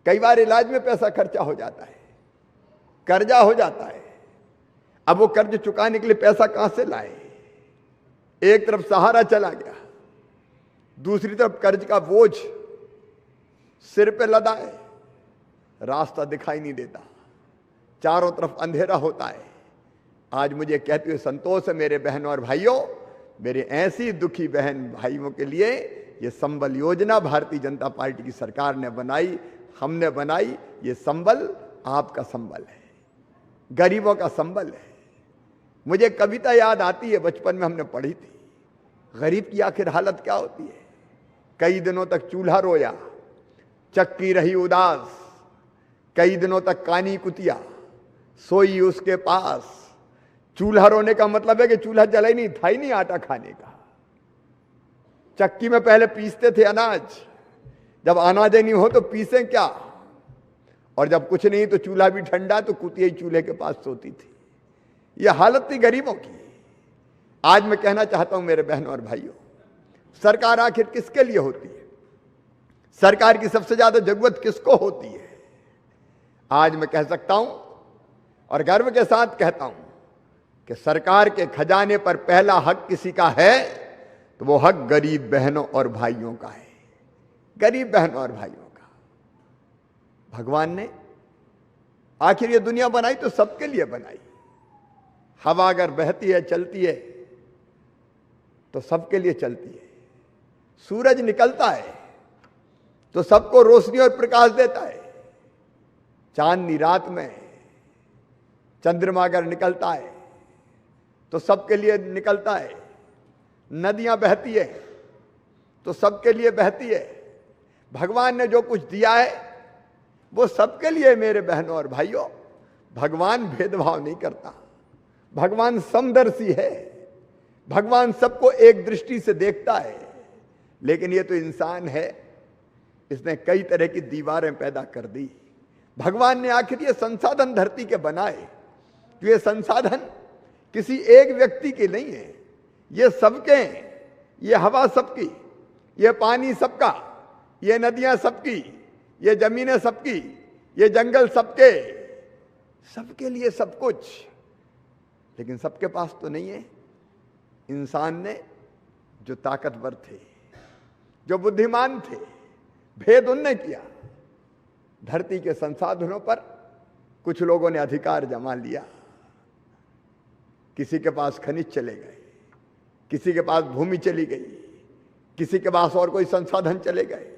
कई बार इलाज में पैसा खर्चा हो जाता है, कर्जा हो जाता है। अब वो कर्ज चुकाने के लिए पैसा कहां से लाए? एक तरफ सहारा चला गया, दूसरी तरफ कर्ज का बोझ सिर पे लदा है, रास्ता दिखाई नहीं देता, चारों तरफ अंधेरा होता है। आज मुझे कहते हुए संतोष है मेरे बहनों और भाइयों, मेरे ऐसी दुखी बहन भाइयों के लिए ये संबल योजना भारतीय जनता पार्टी की सरकार ने बनाई, हमने बनाई। ये संबल आपका संबल है, गरीबों का संबल है। मुझे कविता याद आती है, बचपन में हमने पढ़ी थी। गरीब की आखिर हालत क्या होती है? कई दिनों तक चूल्हा रोया, चक्की रही उदास, कई दिनों तक कानी कुतिया सोई उसके पास। चूल्हा रोने का मतलब है कि चूल्हा जला ही नहीं, था ही नहीं आटा खाने का। चक्की में पहले पीसते थे अनाज, जब अनाज नहीं हो तो पीसे क्या, और जब कुछ नहीं तो चूल्हा भी ठंडा तो कुतिया ही चूल्हे के पास सोती थी। यह हालत थी गरीबों की। आज मैं कहना चाहता हूं मेरे बहनों और भाइयों, सरकार आखिर किसके लिए होती है? सरकार की सबसे ज्यादा जरूरत किसको होती है? आज मैं कह सकता हूं और गर्व के साथ कहता हूं कि सरकार के खजाने पर पहला हक किसी का है तो वो हक गरीब बहनों और भाइयों का है। गरीब बहनों और भाइयों का। भगवान ने आखिर ये दुनिया बनाई तो सबके लिए बनाई। हवा अगर बहती है, चलती है तो सबके लिए चलती है। सूरज निकलता है तो सबको रोशनी और प्रकाश देता है। चांदनी रात में चंद्रमा अगर निकलता है तो सबके लिए निकलता है। नदियां बहती है तो सबके लिए बहती है। भगवान ने जो कुछ दिया है वो सबके लिए मेरे बहनों और भाइयों। भगवान भेदभाव नहीं करता, भगवान समदर्शी है, भगवान सबको एक दृष्टि से देखता है। लेकिन ये तो इंसान है, इसने कई तरह की दीवारें पैदा कर दी। भगवान ने आखिर ये संसाधन धरती के बनाए, तो ये संसाधन किसी एक व्यक्ति के नहीं है, ये सबके हैं। ये हवा सबकी, ये पानी सबका, ये नदियां सबकी, ये जमीनें सबकी, ये जंगल सबके, सबके लिए सब कुछ। लेकिन सबके पास तो नहीं है। इंसान ने जो ताकतवर थे, जो बुद्धिमान थे, भेद उनने किया। धरती के संसाधनों पर कुछ लोगों ने अधिकार जमा लिया। किसी के पास खनिज चले गए, किसी के पास भूमि चली गई, किसी के पास और कोई संसाधन चले गए।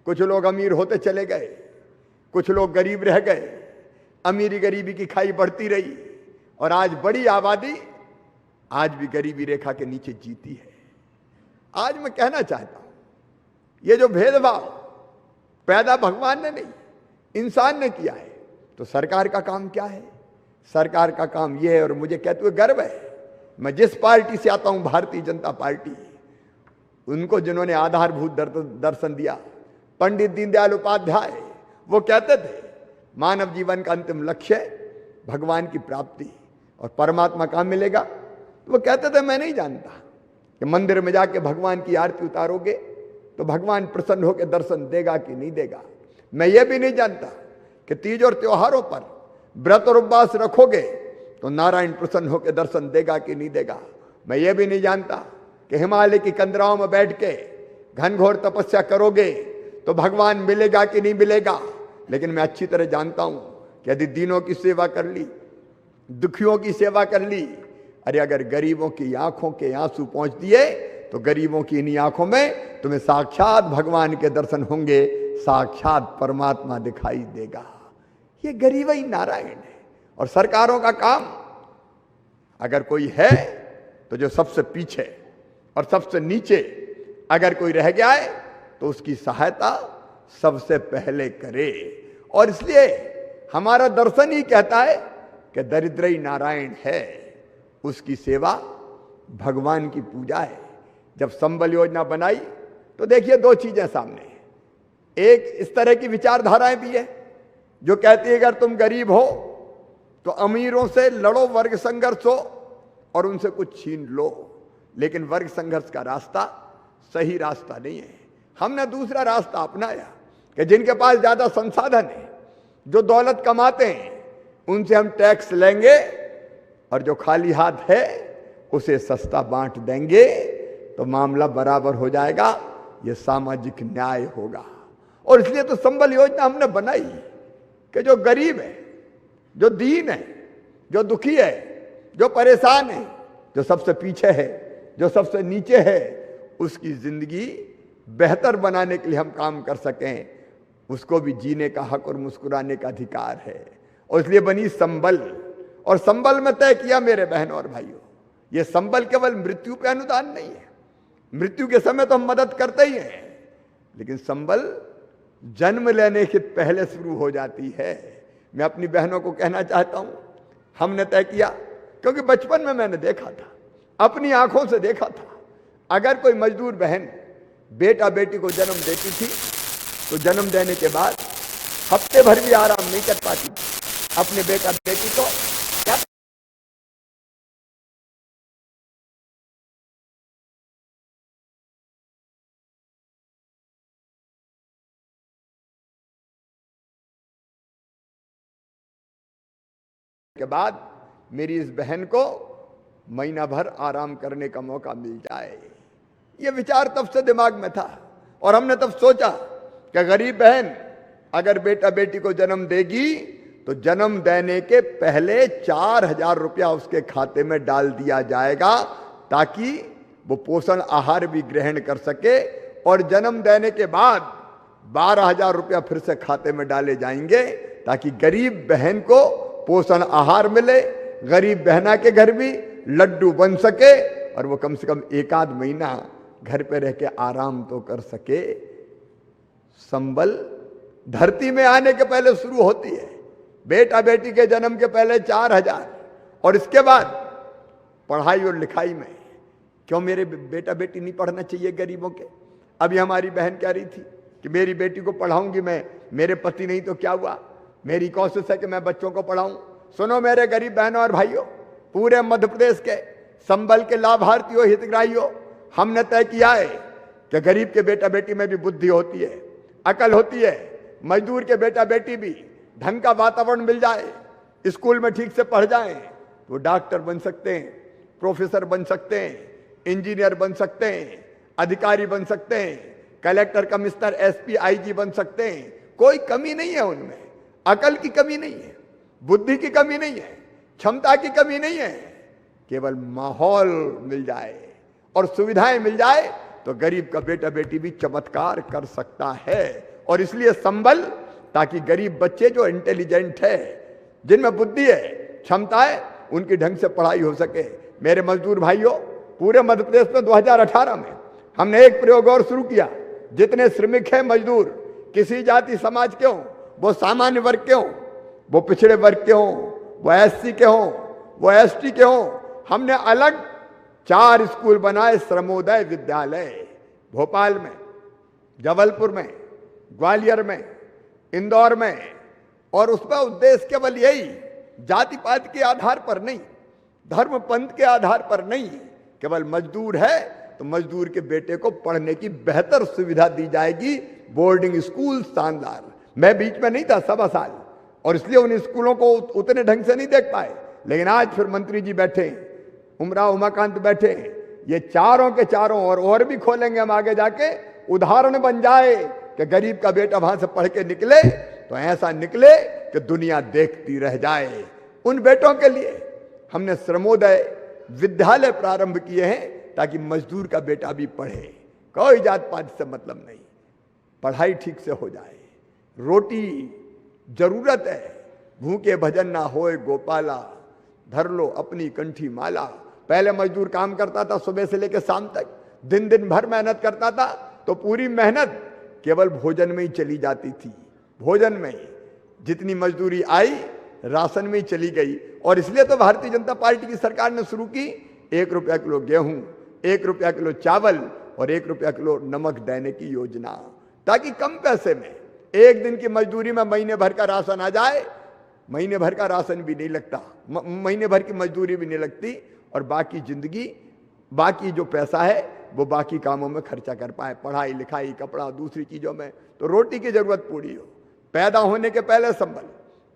कुछ लोग अमीर होते चले गए, कुछ लोग गरीब रह गए। अमीरी गरीबी की खाई बढ़ती रही और आज बड़ी आबादी आज भी गरीबी रेखा के नीचे जीती है। आज मैं कहना चाहता हूं, ये जो भेदभाव पैदा भगवान ने नहीं, इंसान ने किया है। तो सरकार का काम क्या है? सरकार का काम यह है, और मुझे कहते हुए गर्व है, मैं जिस पार्टी से आता हूं, भारतीय जनता पार्टी, उनको जिन्होंने आधारभूत दर्शन दिया, पंडित दीनदयाल उपाध्याय, वो कहते थे मानव जीवन का अंतिम लक्ष्य भगवान की प्राप्ति, और परमात्मा कहाँ मिलेगा? तो वो कहते थे मैं नहीं जानता कि मंदिर में जाके भगवान की आरती उतारोगे तो भगवान प्रसन्न होकर दर्शन देगा कि नहीं देगा। मैं ये भी नहीं जानता कि तीज और त्योहारों पर व्रत और उपवास रखोगे तो नारायण प्रसन्न होकर दर्शन देगा कि नहीं देगा। मैं ये भी नहीं जानता कि हिमालय की कंदराओं में बैठ के घनघोर तपस्या करोगे तो भगवान मिलेगा कि नहीं मिलेगा। लेकिन मैं अच्छी तरह जानता हूं कि यदि दीनों की सेवा कर ली, दुखियों की सेवा कर ली, अरे अगर गरीबों की आंखों के आंसू पहुंच दिए तो गरीबों की इन्हीं आंखों में तुम्हें साक्षात भगवान के दर्शन होंगे, साक्षात परमात्मा दिखाई देगा। ये गरीब ही नारायण है। और सरकारों का काम अगर कोई है तो जो सबसे पीछे और सबसे नीचे अगर कोई रह गया है तो उसकी सहायता सबसे पहले करे। और इसलिए हमारा दर्शन ही कहता है कि दरिद्र ही नारायण है, उसकी सेवा भगवान की पूजा है। जब संबल योजना बनाई तो देखिए दो चीजें सामने। एक इस तरह की विचारधाराएं भी है जो कहती है अगर तुम गरीब हो तो अमीरों से लड़ो, वर्ग संघर्ष हो और उनसे कुछ छीन लो। लेकिन वर्ग संघर्ष का रास्ता सही रास्ता नहीं है। हमने दूसरा रास्ता अपनाया कि जिनके पास ज्यादा संसाधन है, जो दौलत कमाते हैं, उनसे हम टैक्स लेंगे और जो खाली हाथ है उसे सस्ता बांट देंगे तो मामला बराबर हो जाएगा। यह सामाजिक न्याय होगा। और इसलिए तो संबल योजना हमने बनाई कि जो गरीब है, जो दीन है, जो दुखी है, जो परेशान है, जो सबसे पीछे है, जो सबसे नीचे है, उसकी जिंदगी बेहतर बनाने के लिए हम काम कर सकें। उसको भी जीने का हक और मुस्कुराने का अधिकार है। और इसलिए बनी संबल। और संबल में तय किया मेरे बहनों और भाइयों, यह संबल केवल मृत्यु पे अनुदान नहीं है। मृत्यु के समय तो हम मदद करते ही हैं, लेकिन संबल जन्म लेने के पहले शुरू हो जाती है। मैं अपनी बहनों को कहना चाहता हूं, हमने तय किया, क्योंकि बचपन में मैंने देखा था, अपनी आंखों से देखा था, अगर कोई मजदूर बहन बेटा बेटी को जन्म देती थी तो जन्म देने के बाद हफ्ते भर भी आराम नहीं कर पाती अपने बेटा बेटी को। क्या के बाद मेरी इस बहन को महीना भर आराम करने का मौका मिल जाए। ये विचार तब से दिमाग में था और हमने तब सोचा कि गरीब बहन अगर बेटा बेटी को जन्म देगी तो जन्म देने के पहले 4,000 रुपया उसके खाते में डाल दिया जाएगा ताकि वो पोषण आहार भी ग्रहण कर सके। और जन्म देने के बाद 12,000 रुपया फिर से खाते में डाले जाएंगे ताकि गरीब बहन को पोषण आहार मिले, गरीब बहना के घर भी लड्डू बन सके और वो कम से कम 1 आध महीना घर पे रह के आराम तो कर सके। संबल धरती में आने के पहले शुरू होती है, बेटा बेटी के जन्म के पहले 4000 और इसके बाद पढ़ाई और लिखाई में। क्यों मेरे बेटा बेटी नहीं पढ़ना चाहिए गरीबों के? अभी हमारी बहन कह रही थी कि मेरी बेटी को पढ़ाऊंगी मैं, मेरे पति नहीं तो क्या हुआ, मेरी कोशिश है कि मैं बच्चों को पढ़ाऊं। सुनो मेरे गरीब बहनों और भाइयों, पूरे मध्य प्रदेश के संबल के लाभार्थियों, हितग्राहियों, हमने तय किया है कि गरीब के बेटा बेटी में भी बुद्धि होती है, अकल होती है। मजदूर के बेटा बेटी भी ढंग का वातावरण मिल जाए, स्कूल में ठीक से पढ़ जाएं, तो डॉक्टर बन सकते हैं, प्रोफेसर बन सकते हैं, इंजीनियर बन सकते हैं, अधिकारी बन सकते हैं, कलेक्टर, कमिश्नर, एसपी, आईजी बन सकते हैं। कोई कमी नहीं है उनमें, अकल की कमी नहीं है, बुद्धि की कमी नहीं है, क्षमता की कमी नहीं है। केवल माहौल मिल जाए और सुविधाएं मिल जाए तो गरीब का बेटा बेटी भी चमत्कार कर सकता है। और इसलिए संबल, ताकि गरीब बच्चे जो इंटेलिजेंट है, जिनमें बुद्धि है, क्षमता है, उनकी ढंग से पढ़ाई हो सके। मेरे मजदूर भाइयों, पूरे मध्य प्रदेश में 2018 में हमने एक प्रयोग और शुरू किया। जितने श्रमिक हैं मजदूर, किसी जाति समाज के हों, वो सामान्य वर्ग के हों, वो पिछड़े वर्ग के हों, वो एससी के हों, वो एसटी के हों, हमने अलग 4 स्कूल बनाए, श्रमोदय विद्यालय, भोपाल में, जबलपुर में, ग्वालियर में, इंदौर में। और उसका उद्देश्य केवल यही, जाति पात के आधार पर नहीं, धर्म पंथ के आधार पर नहीं, केवल मजदूर है तो मजदूर के बेटे को पढ़ने की बेहतर सुविधा दी जाएगी। बोर्डिंग स्कूल शानदार, मैं बीच में नहीं था 1.25 साल, और इसलिए उन स्कूलों को उतने ढंग से नहीं देख पाए। लेकिन आज फिर मंत्री जी बैठे, उमाकांत बैठे, ये चारों के चारों और भी खोलेंगे हम आगे जाके, उदाहरण बन जाए कि गरीब का बेटा वहां से पढ़ के निकले तो ऐसा निकले कि दुनिया देखती रह जाए। उन बेटों के लिए हमने श्रमोदय विद्यालय प्रारंभ किए हैं, ताकि मजदूर का बेटा भी पढ़े, कोई जात पात से मतलब नहीं, पढ़ाई ठीक से हो जाए। रोटी जरूरत है, भूखे भजन ना होए गोपाला, धर लो अपनी कंठी माला। पहले मजदूर काम करता था सुबह से लेकर शाम तक, दिन दिन भर मेहनत करता था, तो पूरी मेहनत केवल भोजन में ही चली जाती थी। भोजन में जितनी मजदूरी आई राशन में ही चली गई। और इसलिए तो भारतीय जनता पार्टी की सरकार ने शुरू की 1 रुपया किलो गेहूं, 1 रुपया किलो चावल और 1 रुपया किलो नमक देने की योजना, ताकि कम पैसे में एक दिन की मजदूरी में महीने भर का राशन आ जाए। महीने भर का राशन भी नहीं लगता, महीने भर की मजदूरी भी नहीं लगती, और बाकी जिंदगी, बाकी जो पैसा है वो बाकी कामों में खर्चा कर पाए, पढ़ाई लिखाई, कपड़ा, दूसरी चीजों में। तो रोटी की जरूरत पूरी हो, पैदा होने के पहले संबल,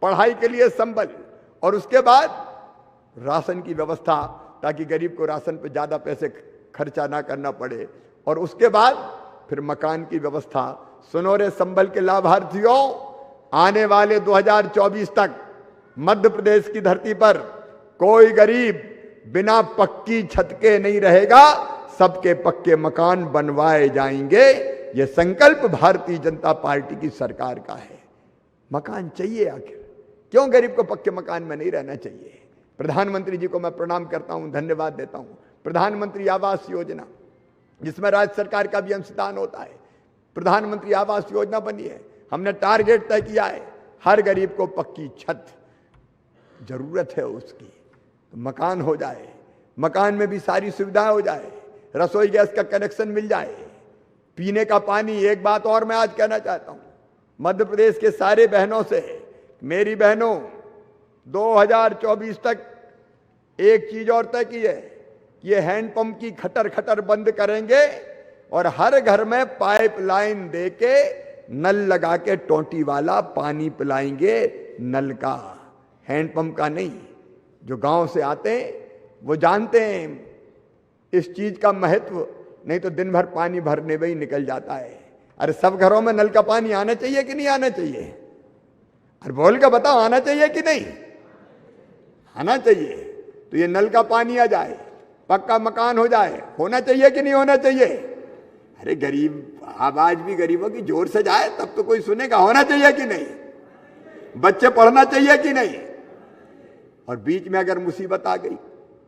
पढ़ाई के लिए संबल, और उसके बाद राशन की व्यवस्था, ताकि गरीब को राशन पे ज्यादा पैसे खर्चा ना करना पड़े। और उसके बाद फिर मकान की व्यवस्था। सुनो रे संबल के लाभार्थियों, आने वाले 2024 तक मध्य प्रदेश की धरती पर कोई गरीब बिना पक्की छत के नहीं रहेगा, सबके पक्के मकान बनवाए जाएंगे। यह संकल्प भारतीय जनता पार्टी की सरकार का है। मकान चाहिए, आखिर क्यों गरीब को पक्के मकान में नहीं रहना चाहिए? प्रधानमंत्री जी को मैं प्रणाम करता हूं, धन्यवाद देता हूं। प्रधानमंत्री आवास योजना, जिसमें राज्य सरकार का भी अंशदान होता है, प्रधानमंत्री आवास योजना बनी है। हमने टारगेट तय किया है, हर गरीब को पक्की छत जरूरत है उसकी, तो मकान हो जाए, मकान में भी सारी सुविधाएं हो जाए, रसोई गैस का कनेक्शन मिल जाए, पीने का पानी। एक बात और मैं आज कहना चाहता हूं, मध्य प्रदेश के सारे बहनों से, मेरी बहनों, 2024 तक एक चीज और तय की है, ये हैंडपंप की खटर खटर बंद करेंगे और हर घर में पाइपलाइन देके नल लगा के टोंटी वाला पानी पिलाएंगे, नल का, हैंडपंप का नहीं। जो गांव से आते हैं वो जानते हैं इस चीज का महत्व, नहीं तो दिन भर पानी भरने में ही निकल जाता है। अरे सब घरों में नल का पानी आना चाहिए कि नहीं आना चाहिए? अरे बोल के बताओ, आना चाहिए कि नहीं? आना चाहिए। तो ये नल का पानी आ जाए, पक्का मकान हो जाए, होना चाहिए कि नहीं होना चाहिए? अरे गरीब, आवाज भी गरीबों की जोर से जाए तब तो कोई सुनेगा। होना चाहिए कि नहीं? बच्चे पढ़ना चाहिए कि नहीं? और बीच में अगर मुसीबत आ गई,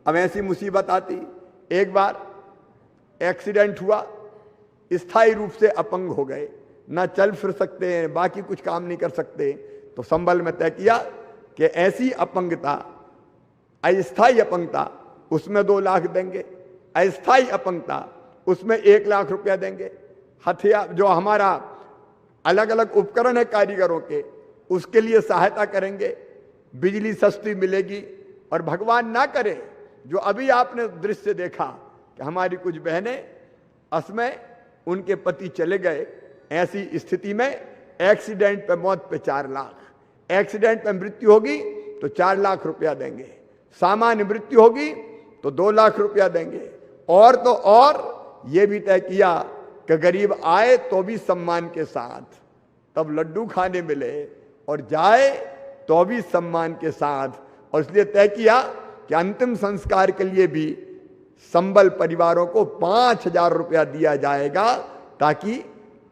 अब ऐसी मुसीबत आती, एक बार एक्सीडेंट हुआ, स्थायी रूप से अपंग हो गए, ना चल फिर सकते हैं, बाकी कुछ काम नहीं कर सकते, तो संबल में तय किया कि ऐसी अपंगता, अस्थायी अपंगता, उसमें 2 लाख देंगे, अस्थायी अपंगता उसमें 1 लाख रुपया देंगे। हथियार जो हमारा अलग अलग उपकरण है कारीगरों के, उसके लिए सहायता करेंगे, बिजली सस्ती मिलेगी। और भगवान ना करे जो अभी आपने दृश्य देखा कि हमारी कुछ बहनें असमय उनके पति चले गए, ऐसी स्थिति में एक्सीडेंट पे मौत पे 4 लाख, एक्सीडेंट पे मृत्यु होगी तो 4 लाख रुपया देंगे, सामान्य मृत्यु होगी तो 2 लाख रुपया देंगे। और तो और ये भी तय किया कि गरीब आए तो भी सम्मान के साथ, तब लड्डू खाने मिले, और जाए तो भी सम्मान के साथ। और इसलिए तय किया कि अंतिम संस्कार के लिए भी संबल परिवारों को 5,000 रुपया दिया जाएगा, ताकि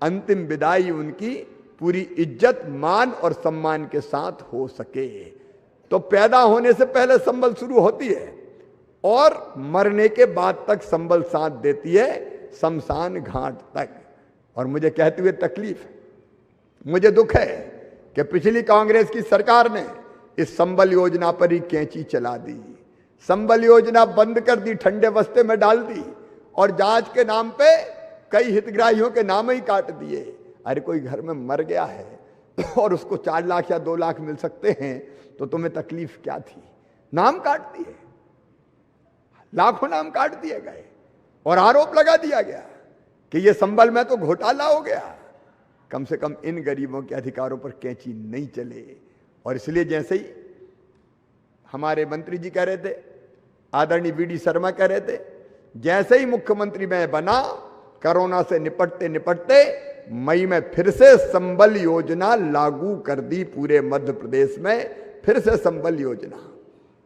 अंतिम विदाई उनकी पूरी इज्जत, मान और सम्मान के साथ हो सके। तो पैदा होने से पहले संबल शुरू होती है और मरने के बाद तक संबल साथ देती है, शमशान घाट तक। और मुझे कहते हुए तकलीफ है, मुझे दुख है कि पिछली कांग्रेस की सरकार ने इस संबल योजना पर ही कैंची चला दी, संबल योजना बंद कर दी, ठंडे बस्ते में डाल दी, और जांच के नाम पे कई हितग्राहियों के नाम ही काट दिए। अरे कोई घर में मर गया है और उसको 4 लाख या 2 लाख मिल सकते हैं, तो तुम्हें तकलीफ क्या थी? नाम काट दिए, लाखों नाम काट दिए गए, और आरोप लगा दिया गया कि ये संबल में तो घोटाला हो गया। कम से कम इन गरीबों के अधिकारों पर कैंची नहीं चले। और इसलिए जैसे ही हमारे मंत्री जी कह रहे थे, आदरणीय वीडी शर्मा कह रहे थे, जैसे ही मुख्यमंत्री मैं बना, कोरोना से निपटते निपटते मई में फिर से संबल योजना लागू कर दी पूरे मध्य प्रदेश में, फिर से संबल योजना,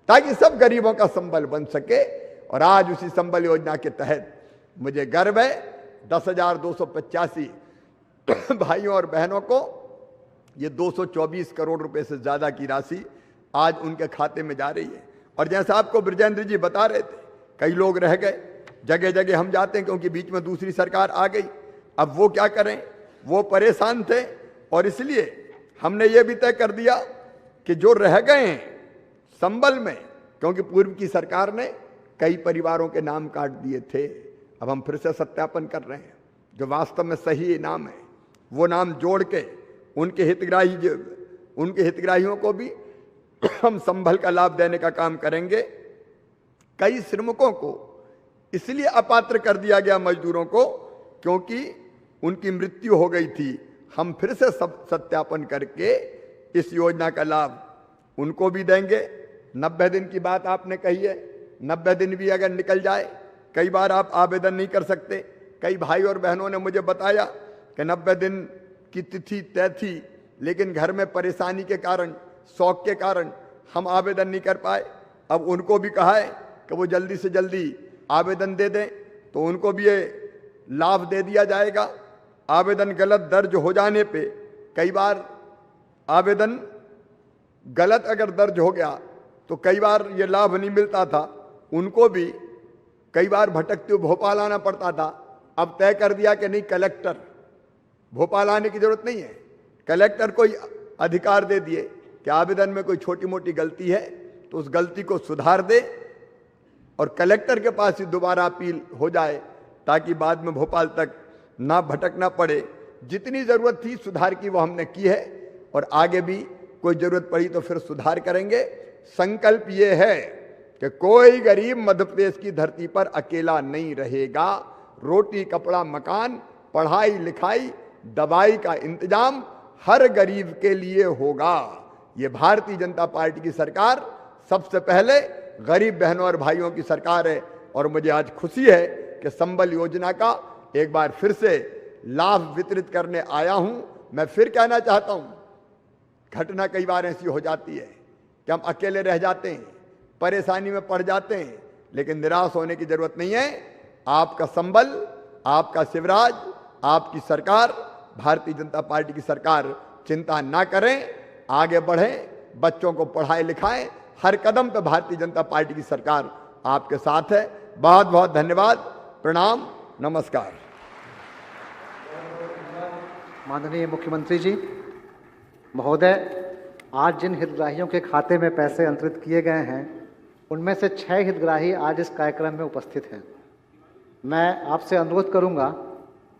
ताकि सब गरीबों का संबल बन सके। और आज उसी संबल योजना के तहत मुझे गर्व है 10,285 भाइयों और बहनों को ये 224 करोड़ रुपए से ज्यादा की राशि आज उनके खाते में जा रही है। और जैसा आपको ब्रजेंद्र जी बता रहे थे, कई लोग रह गए, जगह जगह हम जाते हैं क्योंकि बीच में दूसरी सरकार आ गई, अब वो क्या करें, वो परेशान थे। और इसलिए हमने ये भी तय कर दिया कि जो रह गए हैं संबल में, क्योंकि पूर्व की सरकार ने कई परिवारों के नाम काट दिए थे, अब हम फिर से सत्यापन कर रहे हैं, जो वास्तव में सही नाम है वो नाम जोड़ के उनके हितग्राहियों को भी हम संबल का लाभ देने का काम करेंगे। कई श्रमिकों को इसलिए अपात्र कर दिया गया, मजदूरों को, क्योंकि उनकी मृत्यु हो गई थी। हम फिर से सत्यापन करके इस योजना का लाभ उनको भी देंगे। 90 दिन की बात आपने कही है, 90 दिन भी अगर निकल जाए, कई बार आप आवेदन नहीं कर सकते। कई भाई और बहनों ने मुझे बताया कि 90 दिन की तिथि तय थी, लेकिन घर में परेशानी के कारण, शौक के कारण हम आवेदन नहीं कर पाए। अब उनको भी कहा है कि वो जल्दी से जल्दी आवेदन दे दें, तो उनको भी ये लाभ दे दिया जाएगा। आवेदन गलत दर्ज हो जाने पे, कई बार आवेदन गलत अगर दर्ज हो गया तो कई बार ये लाभ नहीं मिलता था, उनको भी कई बार भटकते हुए भोपाल आना पड़ता था। अब तय कर दिया कि नहीं, कलेक्टर, भोपाल आने की जरूरत नहीं है, कलेक्टर को अधिकार दे दिए कि आवेदन में कोई छोटी मोटी गलती है तो उस गलती को सुधार दे और कलेक्टर के पास ही दोबारा अपील हो जाए, ताकि बाद में भोपाल तक ना भटकना पड़े। जितनी जरूरत थी सुधार की वो हमने की है, और आगे भी कोई जरूरत पड़ी तो फिर सुधार करेंगे। संकल्प ये है कि कोई गरीब मध्य प्रदेश की धरती पर अकेला नहीं रहेगा। रोटी, कपड़ा, मकान, पढ़ाई लिखाई, दवाई का इंतजाम हर गरीब के लिए होगा। ये भारतीय जनता पार्टी की सरकार सबसे पहले गरीब बहनों और भाइयों की सरकार है। और मुझे आज खुशी है कि संबल योजना का एक बार फिर से लाभ वितरित करने आया हूं। मैं फिर कहना चाहता हूं, घटना कई बार ऐसी हो जाती है कि हम अकेले रह जाते हैं, परेशानी में पड़ जाते हैं, लेकिन निराश होने की जरूरत नहीं है। आपका संबल, आपका शिवराज, आपकी सरकार, भारतीय जनता पार्टी की सरकार, चिंता ना करें, आगे बढ़ें, बच्चों को पढ़ाएं लिखाएं। हर कदम पे भारतीय जनता पार्टी की सरकार आपके साथ है। बहुत बहुत धन्यवाद, प्रणाम, नमस्कार। माननीय मुख्यमंत्री जी महोदय, आज जिन हितग्राहियों के खाते में पैसे अंतरित किए गए हैं उनमें से 6 हितग्राही आज इस कार्यक्रम में उपस्थित हैं। मैं आपसे अनुरोध करूंगा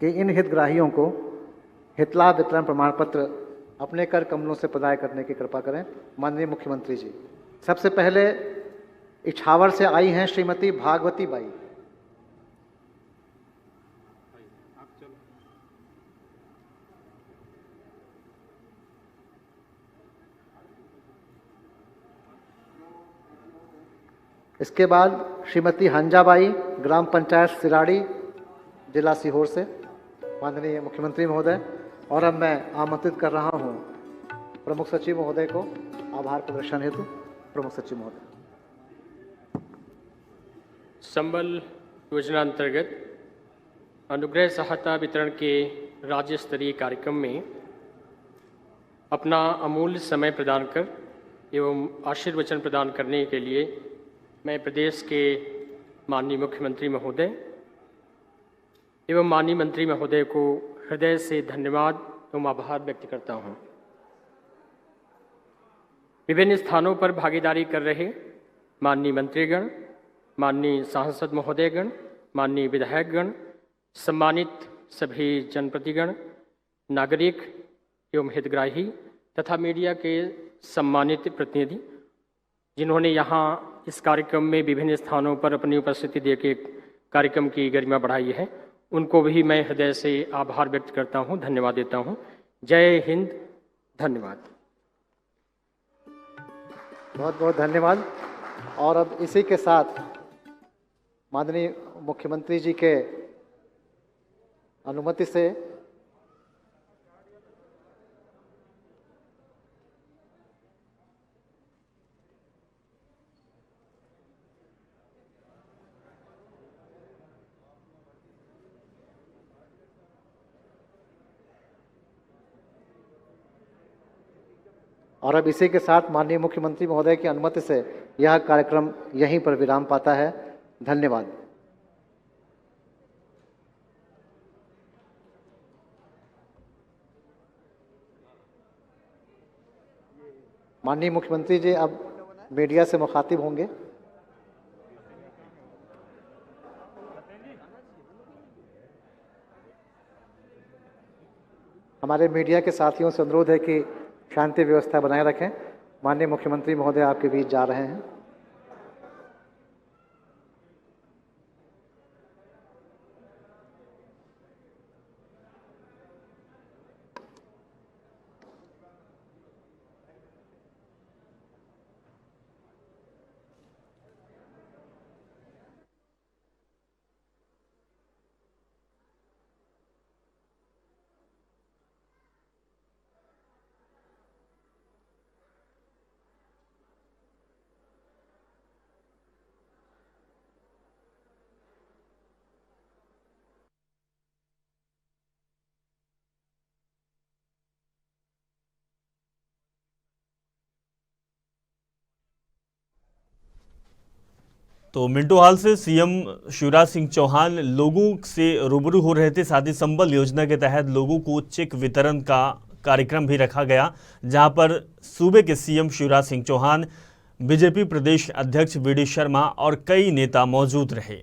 कि इन हितग्राहियों को हितलाभ वितरण प्रमाण पत्र अपने कर कमलों से प्रदाय करने की कृपा करें। माननीय मुख्यमंत्री जी, सबसे पहले इछावर से आई हैं श्रीमती भागवती बाई। इसके बाद श्रीमती हंजाबाई, ग्राम पंचायत सिराड़ी, जिला सीहोर से। माननीय मुख्यमंत्री महोदय, और अब मैं आमंत्रित कर रहा हूं प्रमुख सचिव महोदय को आभार प्रदर्शन हेतु। प्रमुख सचिव महोदय। संबल योजना अंतर्गत अनुग्रह सहायता वितरण के राज्य स्तरीय कार्यक्रम में अपना अमूल्य समय प्रदान कर एवं आशीर्वचन प्रदान करने के लिए मैं प्रदेश के माननीय मुख्यमंत्री महोदय एवं माननीय मंत्री महोदय को हृदय से धन्यवाद एवं आभार व्यक्त करता हूँ। विभिन्न स्थानों पर भागीदारी कर रहे माननीय मंत्रीगण, माननीय सांसद महोदयगण, माननीय विधायकगण, सम्मानित सभी जनप्रतिनिधिगण, नागरिक एवं हितग्राही तथा मीडिया के सम्मानित प्रतिनिधि, जिन्होंने यहाँ इस कार्यक्रम में विभिन्न स्थानों पर अपनी उपस्थिति देकर कार्यक्रम की गरिमा बढ़ाई है, उनको भी मैं हृदय से आभार व्यक्त करता हूँ, धन्यवाद देता हूँ। जय हिंद। धन्यवाद। बहुत बहुत धन्यवाद। और अब इसी के साथ माननीय मुख्यमंत्री जी के अनुमति से माननीय मुख्यमंत्री महोदय की अनुमति से यह कार्यक्रम यहीं पर विराम पाता है। धन्यवाद। माननीय मुख्यमंत्री जी अब मीडिया से मुखातिब होंगे। हमारे मीडिया के साथियों से अनुरोध है कि शांति व्यवस्था बनाए रखें। माननीय मुख्यमंत्री महोदय आपके बीच जा रहे हैं। तो मिंटो हॉल से सीएम शिवराज सिंह चौहान लोगों से रूबरू हो रहे थे। साथ ही संबल योजना के तहत लोगों को चेक वितरण का कार्यक्रम भी रखा गया, जहां पर सूबे के सीएम शिवराज सिंह चौहान, बीजेपी प्रदेश अध्यक्ष वी डी शर्मा और कई नेता मौजूद रहे।